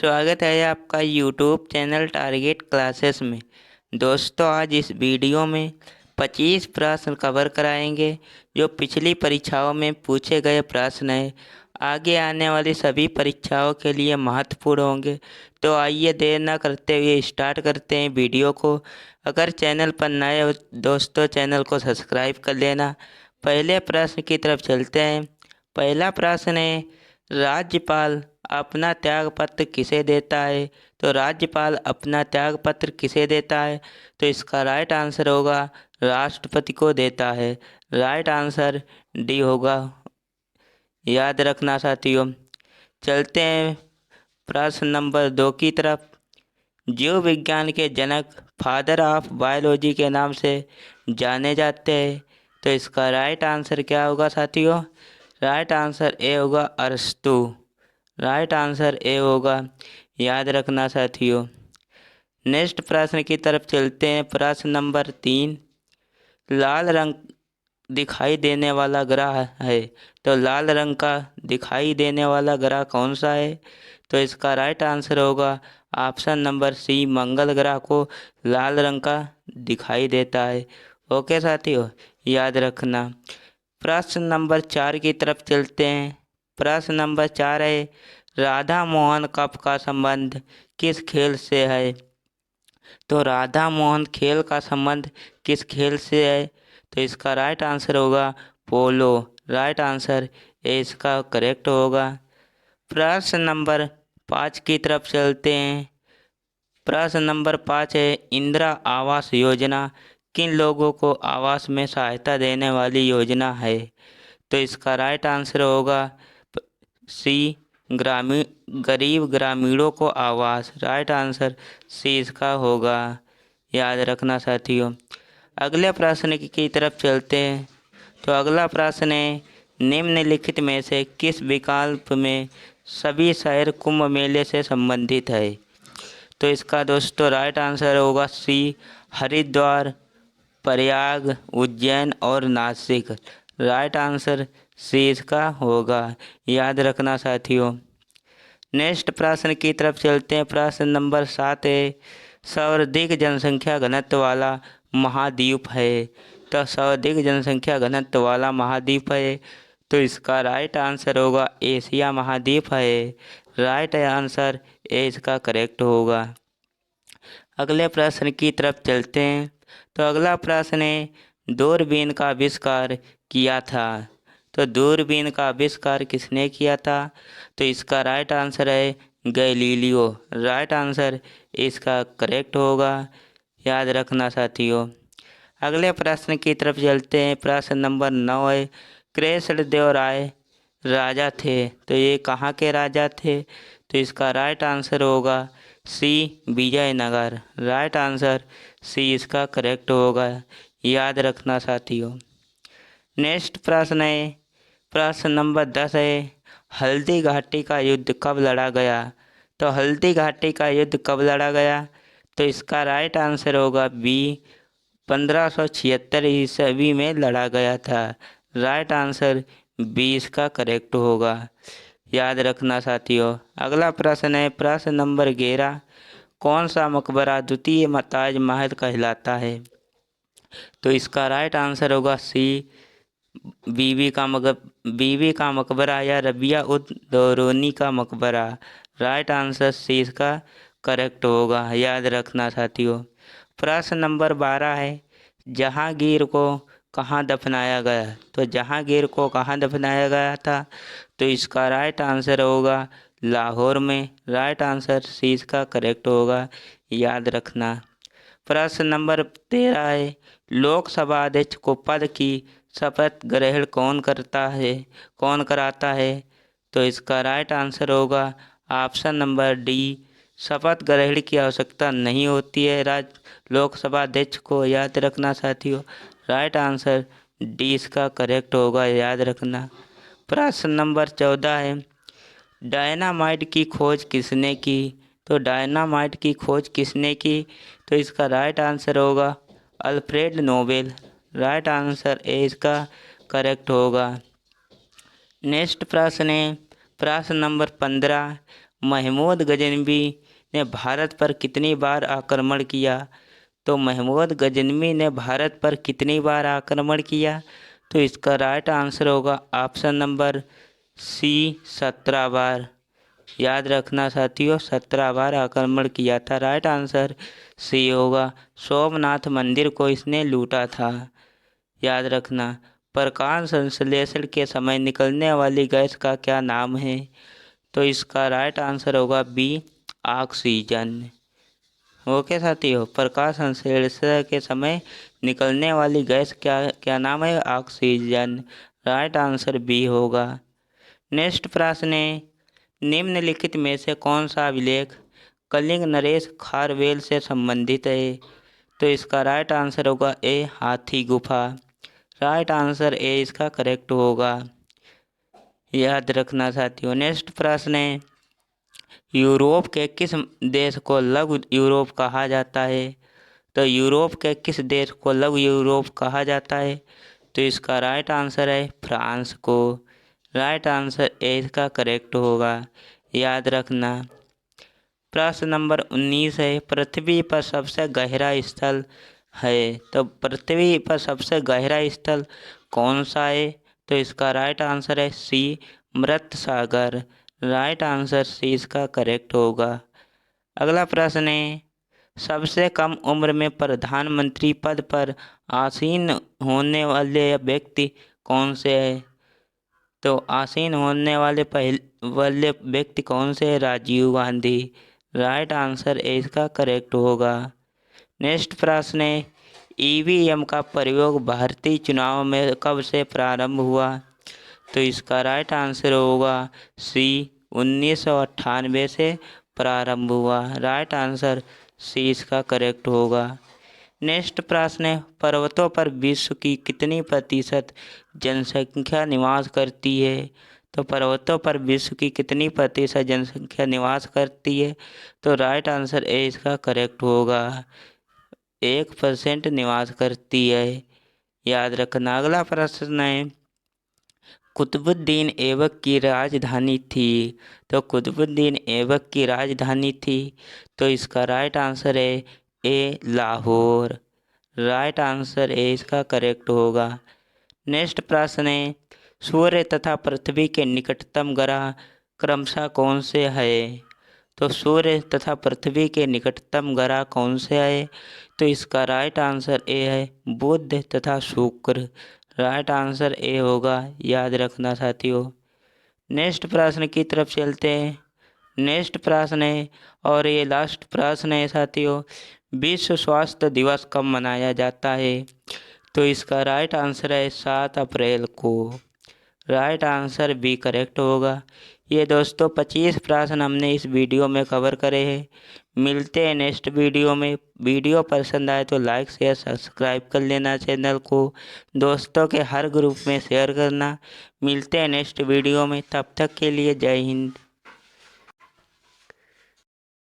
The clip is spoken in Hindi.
स्वागत है आपका यूट्यूब चैनल टारगेट क्लासेस में। दोस्तों, आज इस वीडियो में 25 प्रश्न कवर कराएंगे जो पिछली परीक्षाओं में पूछे गए प्रश्न हैं। आगे आने वाली सभी परीक्षाओं के लिए महत्वपूर्ण होंगे। तो आइए देर न करते हुए स्टार्ट करते हैं वीडियो को। अगर चैनल पर नए हो दोस्तों, चैनल को सब्सक्राइब कर लेना। पहले प्रश्न की तरफ चलते हैं। पहला प्रश्न है, राज्यपाल अपना त्यागपत्र किसे देता है? तो राज्यपाल अपना त्यागपत्र किसे देता है? तो इसका राइट आंसर होगा राष्ट्रपति को देता है। राइट आंसर डी होगा, याद रखना साथियों। चलते हैं प्रश्न नंबर 2 की तरफ। जीव विज्ञान के जनक फादर ऑफ बायोलॉजी के नाम से जाने जाते हैं। तो इसका राइट आंसर क्या होगा साथियों? राइट आंसर ए होगा, अरस्तु। राइट आंसर ए होगा, याद रखना साथियों। नेक्स्ट प्रश्न की तरफ चलते हैं। प्रश्न नंबर 3, लाल रंग दिखाई देने वाला ग्रह है। तो लाल रंग का दिखाई देने वाला ग्रह कौन सा है? तो इसका राइट आंसर होगा ऑप्शन नंबर सी, मंगल ग्रह को लाल रंग का दिखाई देता है। ओके साथियों, याद रखना। प्रश्न नंबर 4 की तरफ चलते हैं। प्रश्न नंबर 4 है, राधा मोहन कप का संबंध किस खेल से है? तो राधा मोहन खेल का संबंध किस खेल से है? तो इसका राइट आंसर होगा पोलो। राइट आंसर ए इसका करेक्ट होगा। प्रश्न नंबर 5 की तरफ चलते हैं। प्रश्न नंबर 5 है, इंदिरा आवास योजना किन लोगों को आवास में सहायता देने वाली योजना है? तो इसका राइट आंसर होगा सी, गरीब ग्रामीणों को आवास। राइट आंसर सी इसका होगा, याद रखना साथियों। अगले प्रश्न की तरफ चलते हैं। तो अगला प्रश्न है, निम्नलिखित में से किस विकल्प में सभी शहर कुंभ मेले से संबंधित है? तो इसका दोस्तों राइट आंसर होगा सी, हरिद्वार, प्रयाग, उज्जैन और नासिक। राइट आंसर सी इसका होगा, याद रखना साथियों। नेक्स्ट प्रश्न की तरफ चलते हैं। प्रश्न नंबर 7 है, सर्वाधिक जनसंख्या घनत्व वाला महाद्वीप है। तो सर्वाधिक जनसंख्या घनत्व वाला महाद्वीप है। तो इसका राइट आंसर होगा एशिया महाद्वीप है। राइट आंसर ए इसका करेक्ट होगा। अगले प्रश्न की तरफ चलते हैं। तो अगला प्रश्न है, दूरबीन का आविष्कार किया था। तो दूरबीन का आविष्कार किसने किया था? तो इसका राइट आंसर है गैलीलियो। राइट आंसर इसका करेक्ट होगा, याद रखना साथियों। अगले प्रश्न की तरफ चलते हैं। प्रश्न नंबर 9 है, कृष्णदेव राय राजा थे। तो ये कहाँ के राजा थे? तो इसका राइट आंसर होगा सी, विजयनगर। राइट आंसर सी इसका करेक्ट होगा, याद रखना साथियों। नेक्स्ट प्रश्न है, प्रश्न नंबर 10 है, हल्दी घाटी का युद्ध कब लड़ा गया? तो हल्दी घाटी का युद्ध कब लड़ा गया? तो इसका राइट आंसर होगा बी, 1576 ईस्वी में लड़ा गया था। राइट आंसर बी इसका करेक्ट होगा, याद रखना साथियों। अगला प्रश्न है, प्रश्न नंबर 11, कौन सा मकबरा द्वितीय ताज महल कहलाता है? तो इसका राइट आंसर होगा सी, बीवी का मकबरा या रबिया उद दौरानी का मकबरा। राइट आंसर सी इसका करेक्ट होगा, याद रखना साथियों। प्रश्न नंबर 12 है, जहांगीर को कहाँ दफनाया गया? तो जहांगीर को कहाँ दफनाया गया था? तो इसका राइट आंसर होगा लाहौर में। राइट आंसर सी इसका करेक्ट होगा, याद रखना। प्रश्न नंबर 13 है, लोकसभा अध्यक्ष को पद की शपथ ग्रहण कौन कराता है? तो इसका राइट आंसर होगा ऑप्शन नंबर डी, शपथ ग्रहण की आवश्यकता नहीं होती है लोकसभा अध्यक्ष को, याद रखना साथियों। राइट आंसर डी इसका करेक्ट होगा, याद रखना। प्रश्न नंबर 14 है, डायनामाइट की खोज किसने की? तो डायनामाइट की खोज किसने की? तो इसका राइट आंसर होगा Alfred Nobel. Right answer A इसका करेक्ट होगा। नेक्स्ट प्रश्न है, प्रश्न नंबर 15, महमूद गजनवी ने भारत पर कितनी बार आक्रमण किया? तो महमूद गजनवी ने भारत पर कितनी बार आक्रमण किया? तो इसका राइट आंसर होगा ऑप्शन नंबर सी, 17 बार। याद रखना साथियों, 17 बार आक्रमण किया था। राइट आंसर सी होगा। सोमनाथ मंदिर को इसने लूटा था। याद रखना। प्रकाश संश्लेषण के समय निकलने वाली गैस का क्या नाम है? तो इसका राइट आंसर होगा बी, ऑक्सीजन। ओके साथियों, प्रकाश संश्लेषण के समय निकलने वाली गैस क्या नाम है? ऑक्सीजन। राइट आंसर बी होगा। नेक्स्ट प्रश्न है, निम्नलिखित में से कौन सा अभिलेख कलिंग नरेश खारवेल से संबंधित है? तो इसका राइट आंसर होगा ए, हाथी गुफा। राइट आंसर ए इसका करेक्ट होगा। याद रखना साथियों। नेक्स्ट प्रश्न है, यूरोप के किस देश को लघु यूरोप कहा जाता है? तो यूरोप के किस देश को लघु यूरोप कहा जाता है? तो इसका राइट आंसर है फ्रांस को। राइट आंसर ए इसका करेक्ट होगा। याद रखना। प्रश्न नंबर 19 है, पृथ्वी पर सबसे गहरा स्थल है। तो पृथ्वी पर सबसे गहरा स्थल कौन सा है? तो इसका राइट आंसर है सी, मृत सागर। राइट आंसर सी इसका करेक्ट होगा। अगला प्रश्न है, सबसे कम उम्र में प्रधानमंत्री पद पर आसीन होने वाले व्यक्ति कौन से है? तो आसीन होने वाले व्यक्ति कौन से है? Rajiv Gandhi. Right answer A इसका करेक्ट होगा। नेक्स्ट प्रश्न है, ईवीएम का प्रयोग भारतीय चुनाव में कब से प्रारंभ हुआ? तो इसका राइट आंसर होगा सी, 1998 से प्रारंभ हुआ। राइट आंसर सी इसका करेक्ट होगा। नेक्स्ट प्रश्न है, पर्वतों पर विश्व की कितनी प्रतिशत जनसंख्या निवास करती है? तो पर्वतों पर विश्व की कितनी प्रतिशत जनसंख्या निवास करती है? तो राइट आंसर ए इसका करेक्ट होगा। 1% निवास करती है। याद रखना। अगला प्रश्न है, कुतुबुद्दीन ऐबक की राजधानी थी। तो कुतुबुद्दीन ऐबक की राजधानी थी। तो इसका राइट आंसर है ए, लाहौर। राइट आंसर ए इसका करेक्ट होगा। नेक्स्ट प्रश्न है, सूर्य तथा पृथ्वी के निकटतम ग्रह क्रमशः कौन से है? तो सूर्य तथा पृथ्वी के निकटतम ग्रह कौन से है? तो इसका राइट आंसर ए है, बुध तथा शुक्र। राइट आंसर ए होगा। याद रखना साथियों। नेक्स्ट प्रश्न की तरफ चलते हैं। नेक्स्ट प्रश्न है और ये लास्ट प्रश्न है साथियों, विश्व स्वास्थ्य दिवस कब मनाया जाता है? तो इसका राइट आंसर है 7 अप्रैल को। राइट आंसर बी करेक्ट होगा। ये दोस्तों 25 प्रश्न हमने इस वीडियो में कवर करे हैं। मिलते हैं नेक्स्ट वीडियो में। वीडियो पसंद आए तो लाइक शेयर सब्सक्राइब कर लेना चैनल को। दोस्तों के हर ग्रुप में शेयर करना। मिलते हैं नेक्स्ट वीडियो में। तब तक के लिए जय हिंद।